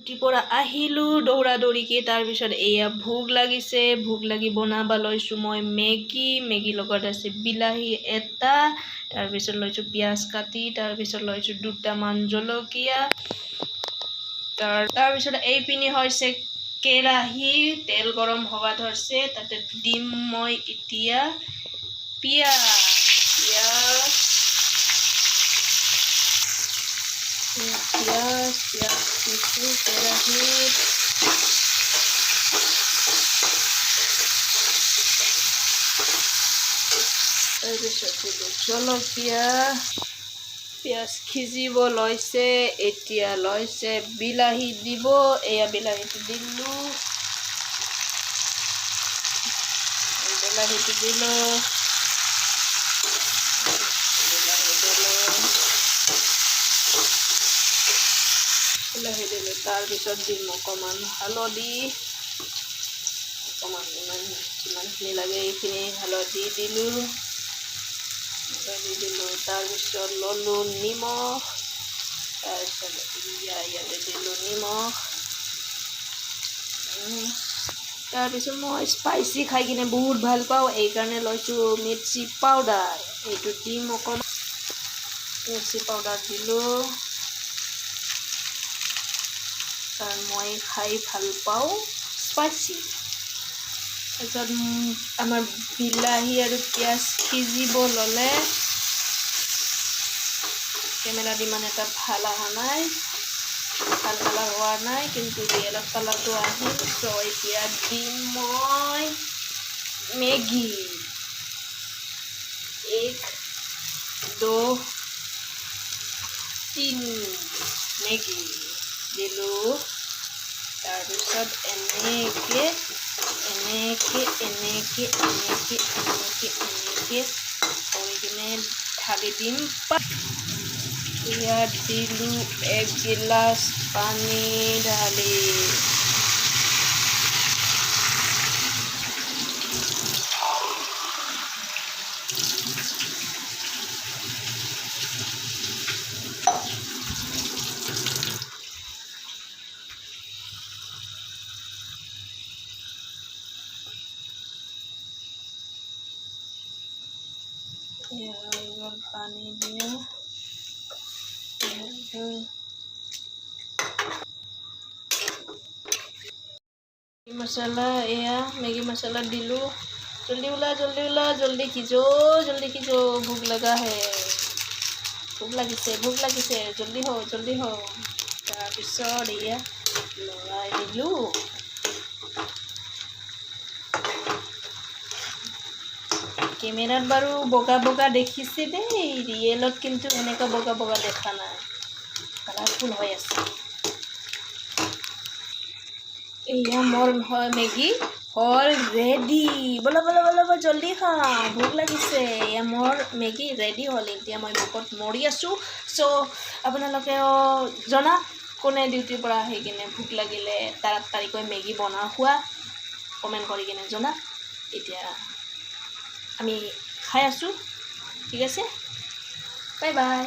ডিউটিৰ পৰা আহিলোঁ দৌৰা দৌৰিকৈ। তাৰপিছত এয়া ভোক লাগিছে, ভোক লাগি বনাব লৈছোঁ মই মেগী লগত আছে বিলাহী এটা, তাৰপিছত লৈছোঁ পিঁয়াজ কাটি, তাৰপিছত লৈছোঁ দুটামান জলকীয়া, তাৰপিছত এইপিনে হৈছে কেৰাহী, তেল গৰম হ'ব ধৰিছে, তাতে দিম মই এতিয়া পিঁয়াজ দিছোঁ কেৰাহীত। তাৰপিছত দিলোঁ জলকীয়া, পিঁয়াজ সিজিব লৈছে, এতিয়া লৈছে বিলাহী দিব, এয়া বিলাহীটো দিলোঁ, বিলাহী দিলোঁ, তাৰপিছত দিম অকণমান হালধি, অকণমান যিমানখিনি লাগে এইখিনি হালধি দিলোঁ, তাৰপিছত ল'লোঁ নিমখ, তাৰপিছত ইয়াতে দিলোঁ নিমখ, তাৰপিছত মই স্পাইচি খাই কিনে বহুত ভাল পাওঁ, এইকাৰণে লৈছোঁ মিৰ্চি পাউডাৰ, এইটো দিম অকণমান, মিৰ্চি পাউডাৰ দিলোঁ, কাৰণ মই খাই ভাল পাওঁ স্পাইচি। তাৰপিছত আমাৰ বিলাহী আৰু পিঁয়াজ সিজিব ল'লে, কেমেৰাত ইমান এটা ভাল অহা নাই, ভাল কালাৰ হোৱা নাই, কিন্তু ৰিয়েলত কালাৰটো আহিল। চ' এতিয়া দিম মই মেগী, 1 2 3 মেগী দিলোঁ, তাৰপিছত এনেকৈ কৰি কিনে ঢালি দিম। ইয়াত দিলোঁ 1 গিলাচ পানী ঢালি, পানী দিয়া, মছলা, এয়া মেগী মছলা দিলোঁ, জল্দি ওলা, জল্দি খিজো, ভোক লগা হে, ভোক লাগিছে, জল্দি হও। তাৰপিছত এয়া লৰাই দিলোঁ, কেমেৰাত বাৰু বগা দেখিছে দেই, ৰিয়েলত কিন্তু এনেকুৱা বগা দেখা নাই, কালাৰফুল হৈ আছে। এয়া মোৰ মেগী হ'ল ৰেডি, বলা জল্দি খাওঁ, ভোক লাগিছে। এয়া মোৰ মেগী ৰেডি হ'ল, এতিয়া মই ভোকত মৰি আছোঁ। চ' আপোনালোকেও জনা, কোনে ডিউটিৰ পৰা আহি কিনে ভোক লাগিলে তাড়াতাড়িকৈ মেগী খোৱা, কমেণ্ট কৰি কিনে জনা। এতিয়া আমি খাই আছোঁ, ঠিক আছে, বাই বাই।